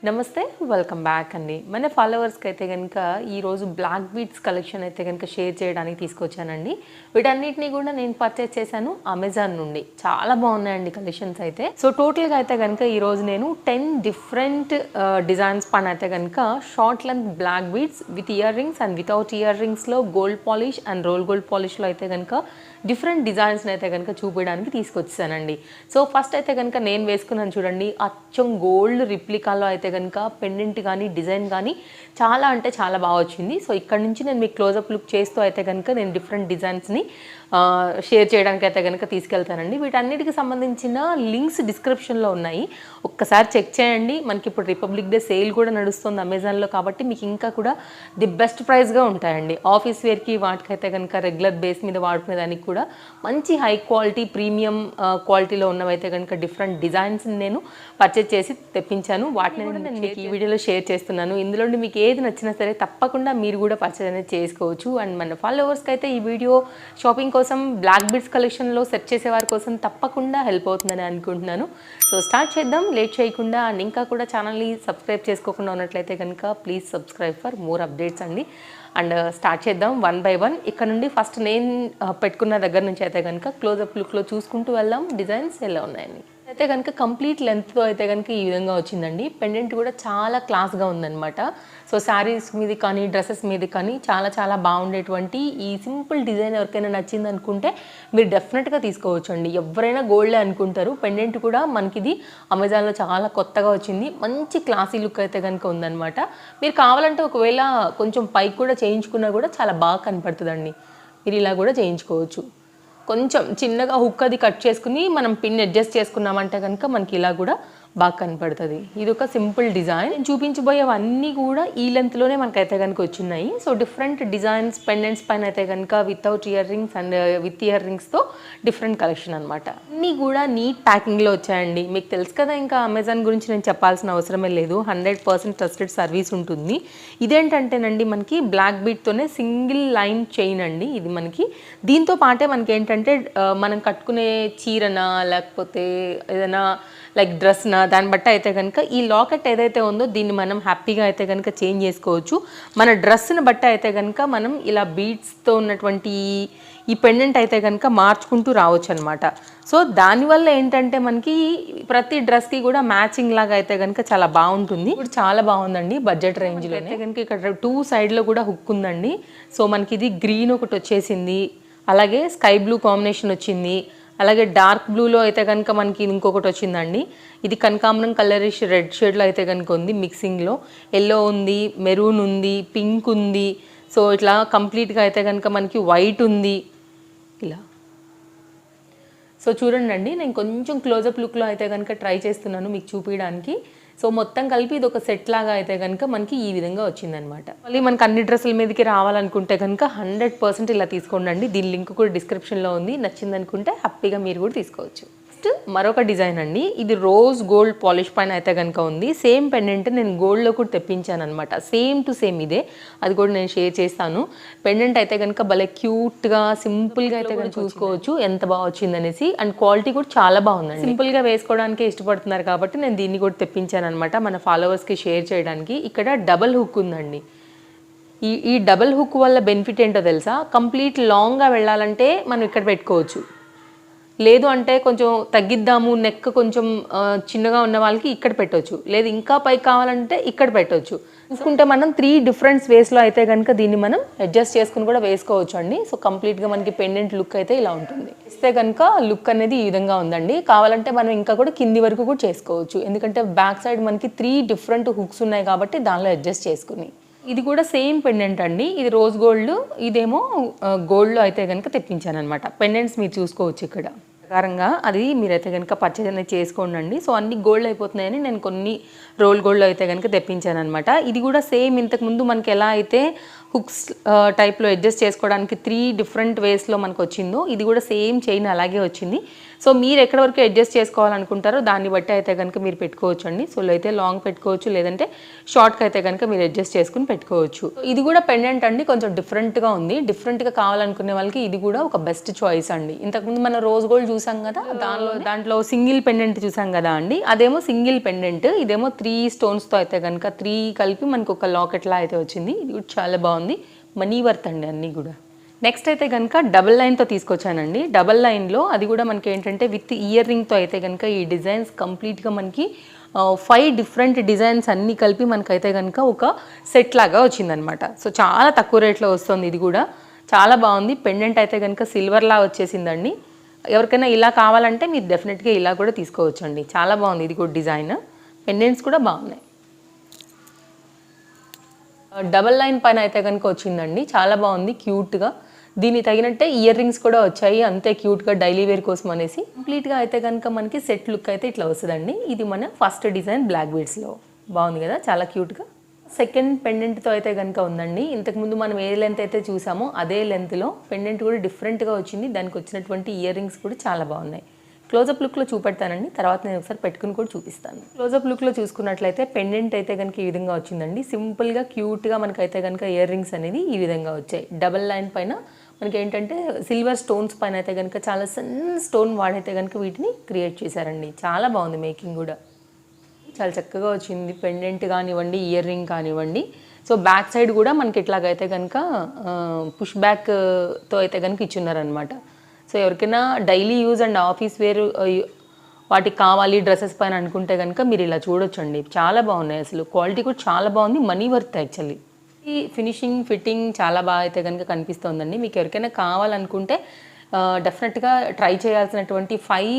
నమస్తే welcome back అండి. మన ఫాలోవర్స్కి అయితే కనుక ఈరోజు బ్లాక్ బీడ్స్ కలెక్షన్ అయితే కనుక షేర్ చేయడానికి తీసుకొచ్చానండి. వీటన్నిటిని కూడా నేను పర్చేస్ చేశాను అమెజాన్ నుండి. చాలా బాగున్నాయండి కలెక్షన్స్ అయితే. సో టోటల్గా అయితే కనుక ఈరోజు నేను 10 డిఫరెంట్ డిజైన్స్ పైన అయితే కనుక short length black beads with ear rings and without ear రింగ్స్లో gold polish and roll gold పాలిష్లో అయితే కనుక డిఫరెంట్ డిజైన్స్ని అయితే కనుక చూపించడానికి తీసుకొచ్చానండి. సో ఫస్ట్ అయితే కనుక నేను వేసుకున్నాను చూడండి, అచ్చం గోల్డ్ రిప్లికాలో అయితే కనుక పెండెంట్ కానీ డిజైన్ కానీ చాలా అంటే చాలా బాగా వచ్చింది. సో ఇక్కడ నుంచి నేను మీకు క్లోజప్ లుక్ చేస్తూ అయితే కనుక నేను డిఫరెంట్ డిజైన్స్ని షేర్ చేయడానికి అయితే కనుక తీసుకెళ్తానండి. వీటన్నిటికి సంబంధించిన లింక్స్ డిస్క్రిప్షన్లో ఉన్నాయి, ఒక్కసారి చెక్ చేయండి. మనకి ఇప్పుడు రిపబ్లిక్ డే సేల్ కూడా నడుస్తుంది అమెజాన్లో, కాబట్టి మీకు ఇంకా కూడా ది బెస్ట్ ప్రైస్గా ఉంటాయండి. ఆఫీస్ వేర్కి వాటికైతే కనుక రెగ్యులర్ బేస్ మీద వాడుకునే దానికి కూడా మంచి హై క్వాలిటీ ప్రీమియం క్వాలిటీలో ఉన్నవైతే కనుక డిఫరెంట్ డిజైన్స్ని నేను పర్చేజ్ చేసి తెప్పించాను. వాటిని నేను మీకు ఈ వీడియోలో షేర్ చేస్తున్నాను. ఇందులో మీకు ఏది నచ్చినా సరే తప్పకుండా మీరు కూడా పర్చేజ్ అనేది చేసుకోవచ్చు. అండ్ మన ఫాలోవర్స్కి అయితే ఈ వీడియో షాపింగ్ కోసం బ్లాక్ బీడ్స్ కలెక్షన్లో సెర్చ్ చేసే వారి కోసం తప్పకుండా హెల్ప్ అవుతుందని అనుకుంటున్నాను. సో స్టార్ట్ చేద్దాం లేట్ చేయకుండా. అండ్ ఇంకా కూడా ఛానల్ని సబ్స్క్రైబ్ చేసుకోకుండా ఉన్నట్లయితే కనుక please subscribe for more updates అండి. అండ్ స్టార్ట్ చేద్దాం వన్ బై వన్. ఇక్కడ నుండి ఫస్ట్ నేను పెట్టుకున్న దగ్గర నుంచి అయితే కనుక క్లోజప్ లుక్లో చూసుకుంటూ వెళ్దాం డిజైన్స్ ఎలా ఉన్నాయని. అయితే కనుక కంప్లీట్ లెంత్తో అయితే కనుక ఈ విధంగా వచ్చిందండి. పెండెంట్ కూడా చాలా క్లాస్గా ఉందన్నమాట. సో శారీస్ మీద కానీ డ్రెస్సెస్ మీద కానీ చాలా చాలా బాగుండేటువంటి ఈ సింపుల్ డిజైన్ ఎవరికైనా నచ్చింది అనుకుంటే మీరు డెఫినెట్గా తీసుకోవచ్చు అండి. ఎవరైనా గోల్డే అనుకుంటారు. పెండెంట్ కూడా మనకి ఇది అమెజాన్లో చాలా కొత్తగా వచ్చింది, మంచి క్లాసీ లుక్ అయితే కనుక ఉందన్నమాట. మీరు కావాలంటే ఒకవేళ కొంచెం పైకి కూడా చేయించుకున్నా కూడా చాలా బాగా కనపడుతుందండి. మీరు ఇలా కూడా చేయించుకోవచ్చు. కొంచెం చిన్నగా హుక్ అది కట్ చేసుకుని మనం పిన్ అడ్జస్ట్ చేసుకున్నామంటే కనుక మనకి ఇలా కూడా బాగా కనపడుతుంది. ఇది ఒక సింపుల్ డిజైన్. నేను చూపించబోయేవన్నీ కూడా ఈ లెంత్లోనే మనకైతే కనుక వచ్చినాయి. సో డిఫరెంట్ డిజైన్స్ పెండెంట్స్ పైన అయితే కనుక without ear rings and with ear రింగ్స్తో డిఫరెంట్ కలెక్షన్ అనమాట. అన్నీ కూడా నీట్ ప్యాకింగ్లో వచ్చాయండి. మీకు తెలుసు కదా, ఇంకా అమెజాన్ గురించి నేను చెప్పాల్సిన అవసరమే లేదు. 100% ట్రస్టెడ్ సర్వీస్ ఉంటుంది. ఇదేంటంటేనండి మనకి బ్లాక్ బీట్తోనే సింగిల్ లైన్ చైన్ అండి. ఇది మనకి దీంతో పాటే మనకి ఏంటంటే మనం కట్టుకునే చీరనా లేకపోతే ఏదైనా లైక్ డ్రెస్నా దాన్ని బట్టి అయితే కనుక ఈ లాకెట్ ఏదైతే ఉందో దీన్ని మనం హ్యాపీగా అయితే కనుక చేంజ్ చేసుకోవచ్చు. మన డ్రెస్ని బట్టి అయితే కనుక మనం ఇలా బీడ్స్తో ఉన్నటువంటి ఈ పెండెంట్ అయితే కనుక మార్చుకుంటూ రావచ్చు అనమాట. సో దానివల్ల ఏంటంటే మనకి ప్రతి డ్రెస్కి కూడా మ్యాచింగ్ లాగా అయితే కనుక చాలా బాగుంటుంది. ఇప్పుడు చాలా బాగుందండి బడ్జెట్ రేంజ్లో అయితే కనుక. ఇక్కడ 2 సైడ్లో కూడా హుక్ ఉందండి. సో మనకి ఇది గ్రీన్ ఒకటి వచ్చేసింది, అలాగే స్కై బ్లూ కాంబినేషన్ వచ్చింది, అలాగే డార్క్ బ్లూలో అయితే కనుక మనకి ఇంకొకటి వచ్చిందండి. ఇది కనకాంబరం కలరిష్ రెడ్ షేడ్లో అయితే కనుక ఉంది మిక్సింగ్లో. ఎల్లో ఉంది, మెరూన్ ఉంది, పింక్ ఉంది. సో ఇట్లా కంప్లీట్గా అయితే కనుక మనకి వైట్ ఉంది ఇలా. సో చూడండి, నేను కొంచెం క్లోజప్ లుక్లో అయితే కనుక ట్రై చేస్తున్నాను మీకు చూపించడానికి. సో మొత్తం కలిపి ఇది ఒక సెట్ లాగా అయితే కనుక మనకి ఈ విధంగా వచ్చిందనమాట. మళ్ళీ మనకి అన్ని డ్రెస్సుల మీదకి రావాలనుకుంటే కనుక 100% ఇలా తీసుకోండి. దీని లింక్ కూడా డిస్క్రిప్షన్లో ఉంది. నచ్చిందనుకుంటే హ్యాపీగా మీరు కూడా తీసుకోవచ్చు. నెక్స్ట్ మరొక డిజైన్ అండి. ఇది రోజ్ గోల్డ్ పాలిష్ పైన అయితే కనుక ఉంది. సేమ్ పెండెంట్ నేను గోల్డ్లో కూడా తెప్పించాను అనమాట. సేమ్ టు సేమ్ ఇదే, అది కూడా నేను షేర్ చేస్తాను. పెండెంట్ అయితే కనుక భలే క్యూట్గా సింపుల్గా అయితే కనుక చూసుకోవచ్చు ఎంత బాగా వచ్చింది అనేసి. అండ్ క్వాలిటీ కూడా చాలా బాగుందండి. సింపుల్గా వేసుకోవడానికి ఇష్టపడుతున్నారు కాబట్టి నేను దీన్ని కూడా తెప్పించాను అనమాట మన ఫాలోవర్స్కి షేర్ చేయడానికి. ఇక్కడ డబల్ హుక్ ఉందండి. ఈ డబల్ హుక్ వల్ల బెనిఫిట్ ఏంటో తెలుసా, కంప్లీట్ లాంగ్గా వెళ్ళాలంటే మనం ఇక్కడ పెట్టుకోవచ్చు. లేదు అంటే కొంచెం తగ్గిద్దాము, నెక్ కొంచెం చిన్నగా ఉన్న వాళ్ళకి ఇక్కడ పెట్టవచ్చు. లేదు ఇంకా పైకి కావాలంటే ఇక్కడ పెట్టవచ్చు. చూసుకుంటే మనం 3 డిఫరెంట్ వేస్లో అయితే కనుక దీన్ని మనం అడ్జస్ట్ చేసుకుని కూడా వేసుకోవచ్చు అండి. సో కంప్లీట్గా మనకి పెండెంట్ లుక్ అయితే ఇలా ఉంటుంది. ఇస్తే కనుక లుక్ అనేది ఈ విధంగా ఉందండి. కావాలంటే మనం ఇంకా కూడా కింది వరకు కూడా చేసుకోవచ్చు. ఎందుకంటే బ్యాక్ సైడ్ మనకి 3 డిఫరెంట్ హుక్స్ ఉన్నాయి కాబట్టి దానిలో అడ్జస్ట్ చేసుకుని. ఇది కూడా సేమ్ పెండెంట్ అండి. ఇది రోజ్ గోల్డ్, ఇదేమో గోల్డ్లో అయితే కనుక తెప్పించాను అనమాట. పెండెంట్స్ మీరు చూసుకోవచ్చు ఇక్కడ ప్రకారంగా. అది మీరైతే కనుక పర్చేజ్ అనేది చేసుకోండి. సో అన్ని గోల్డ్ అయిపోతున్నాయని నేను కొన్ని రోల్ గోల్డ్లో అయితే కనుక తెప్పించాను అనమాట. ఇది కూడా సేమ్ ఇంతకుముందు మనకి ఎలా అయితే హుక్స్ టైప్లో అడ్జస్ట్ చేసుకోవడానికి 3 డిఫరెంట్ వేస్లో మనకు వచ్చిందో ఇది కూడా సేమ్ చైన్ అలాగే వచ్చింది. సో మీరు ఎక్కడ వరకు అడ్జస్ట్ చేసుకోవాలనుకుంటారో దాన్ని బట్టి అయితే కనుక మీరు పెట్టుకోవచ్చు అండి. సో అయితే లాంగ్ పెట్టుకోవచ్చు, లేదంటే షార్ట్కి అయితే కనుక మీరు అడ్జస్ట్ చేసుకుని పెట్టుకోవచ్చు. ఇది కూడా పెండెంట్ అండి, కొంచెం డిఫరెంట్గా ఉంది. డిఫరెంట్గా కావాలనుకునే వాళ్ళకి ఇది కూడా ఒక బెస్ట్ చాయిస్ అండి. ఇంతకుముందు మనం రోజ్ గోల్డ్ చూసాం కదా, దాంట్లో సింగిల్ పెండెంట్ చూసాం కదా అండి, అదేమో సింగిల్ పెండెంట్, ఇదేమో 3 స్టోన్స్తో అయితే కనుక 3 కలిపి మనకు ఒక లాకెట్లా అయితే వచ్చింది. ఇది కూడా చాలా బాగుంది, మనీ వర్త్ అండి అన్నీ కూడా. నెక్స్ట్ అయితే కనుక డబల్ లైన్తో తీసుకొచ్చానండి. డబల్ లైన్లో అది కూడా మనకి ఏంటంటే విత్ ఇయర్ రింగ్తో అయితే కనుక ఈ డిజైన్స్ కంప్లీట్గా మనకి 5 డిఫరెంట్ డిజైన్స్ అన్నీ కలిపి మనకైతే కనుక ఒక సెట్ లాగా వచ్చిందనమాట. సో చాలా తక్కువ రేట్లో వస్తుంది, ఇది కూడా చాలా బాగుంది. పెండెంట్ అయితే కనుక సిల్వర్లా వచ్చేసిందండి. ఎవరికైనా ఇలా కావాలంటే మీరు డెఫినెట్గా ఇలా కూడా తీసుకోవచ్చండి. చాలా బాగుంది ఇది కూడా డిజైన్. పెండెంట్స్ కూడా బాగున్నాయి. డబల్ లైన్ పైన అయితే కనుక వచ్చిందండి, చాలా బాగుంది, క్యూట్గా. దీనికి తగినట్టే ఇయర్ రింగ్స్ కూడా వచ్చాయి, అంతే క్యూట్గా డైలీ వేర్ కోసం అనేసి. కంప్లీట్గా అయితే కనుక మనకి సెట్ లుక్ అయితే ఇట్లా వస్తుందండి. ఇది మన ఫస్ట్ డిజైన్ బ్లాక్ బీడ్స్లో బాగుంది కదా, చాలా క్యూట్గా. సెకండ్ పెండెంట్తో అయితే కనుక ఉందండి. ఇంతకుముందు మనం ఏ లెంత్ అయితే చూసామో అదే లెంత్లో పెండెంట్ కూడా డిఫరెంట్గా వచ్చింది. దానికి వచ్చినటువంటి ఇయర్ రింగ్స్ కూడా చాలా బాగున్నాయి. క్లోజప్ లుక్లో చూపెడతానండి, తర్వాత నేను ఒకసారి పెట్టుకుని కూడా చూపిస్తాను. క్లోజప్ లుక్లో చూసుకున్నట్లయితే పెండెంట్ అయితే కనుక ఈ విధంగా వచ్చిందండి. సింపుల్గా క్యూట్గా మనకైతే కనుక ఇయర్ రింగ్స్ అనేది ఈ విధంగా వచ్చాయి. డబల్ లైన్ పైన మనకి ఏంటంటే సిల్వర్ స్టోన్స్ పైన అయితే కనుక చాలా సన్న స్టోన్ వాడైతే కనుక వీటిని క్రియేట్ చేశారండి. చాలా బాగుంది మేకింగ్ కూడా, చాలా చక్కగా వచ్చింది. పెండెంట్ కానివ్వండి, ఇయర్ రింగ్ కానివ్వండి. సో బ్యాక్ సైడ్ కూడా మనకి ఇట్లాగైతే కనుక పుష్ బ్యాక్తో అయితే కనుక ఇచ్చున్నారనమాట. సో ఎవరికైనా daily use and office wear వాటికి కావాలి డ్రెస్సెస్ పైన అనుకుంటే కనుక మీరు ఇలా చూడొచ్చండి. చాలా బాగున్నాయి, అసలు క్వాలిటీ కూడా చాలా బాగుంది, మనీ వర్త్ యాక్చువల్లీ. ఈ ఫినిషింగ్ ఫిట్టింగ్ చాలా బాగా అయితే కనుక కనిపిస్తుందండి. మీకు ఎవరికైనా కావాలనుకుంటే డెఫినెట్గా ట్రై చేయాల్సినటువంటి 5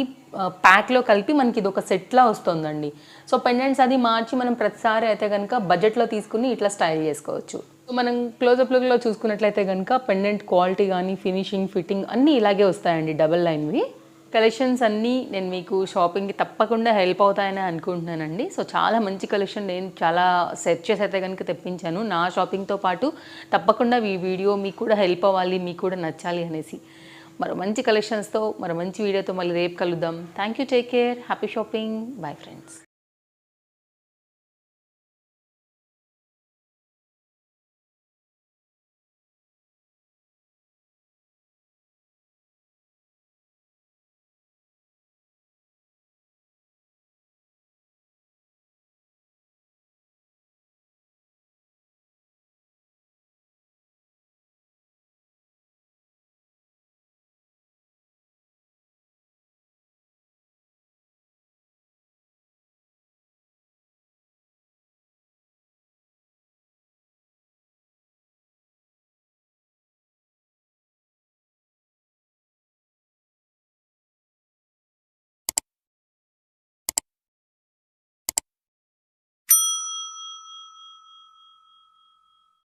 ప్యాక్లో కలిపి మనకి ఇది ఒక సెట్లా వస్తుందండి. సో పెండెంట్స్ అది మార్చి మనం ప్రతిసారి అయితే కనుక బడ్జెట్లో తీసుకుని ఇట్లా స్టైల్ చేసుకోవచ్చు. మనం క్లోజప్ లుక్లో చూసుకున్నట్లయితే కనుక పెండెంట్ క్వాలిటీ కానీ ఫినిషింగ్ ఫిట్టింగ్ అన్నీ ఇలాగే వస్తాయండి డబల్ లైన్వి. కలెక్షన్స్ అన్నీ నేను మీకు షాపింగ్కి తప్పకుండా హెల్ప్ అవుతాయని అనుకుంటున్నానండి. సో చాలా మంచి కలెక్షన్ నేను చాలా సెర్చ్ చేసి అయితే కనుక తెప్పించాను. నా షాపింగ్తో పాటు తప్పకుండా ఈ వీడియో మీకు కూడా హెల్ప్ అవ్వాలి, మీకు కూడా నచ్చాలి అనేసి. మరో మంచి కలెక్షన్స్తో మరో మంచి వీడియోతో మళ్ళీ రేపు కలుద్దాం. Thank you, take care, happy shopping, bye friends.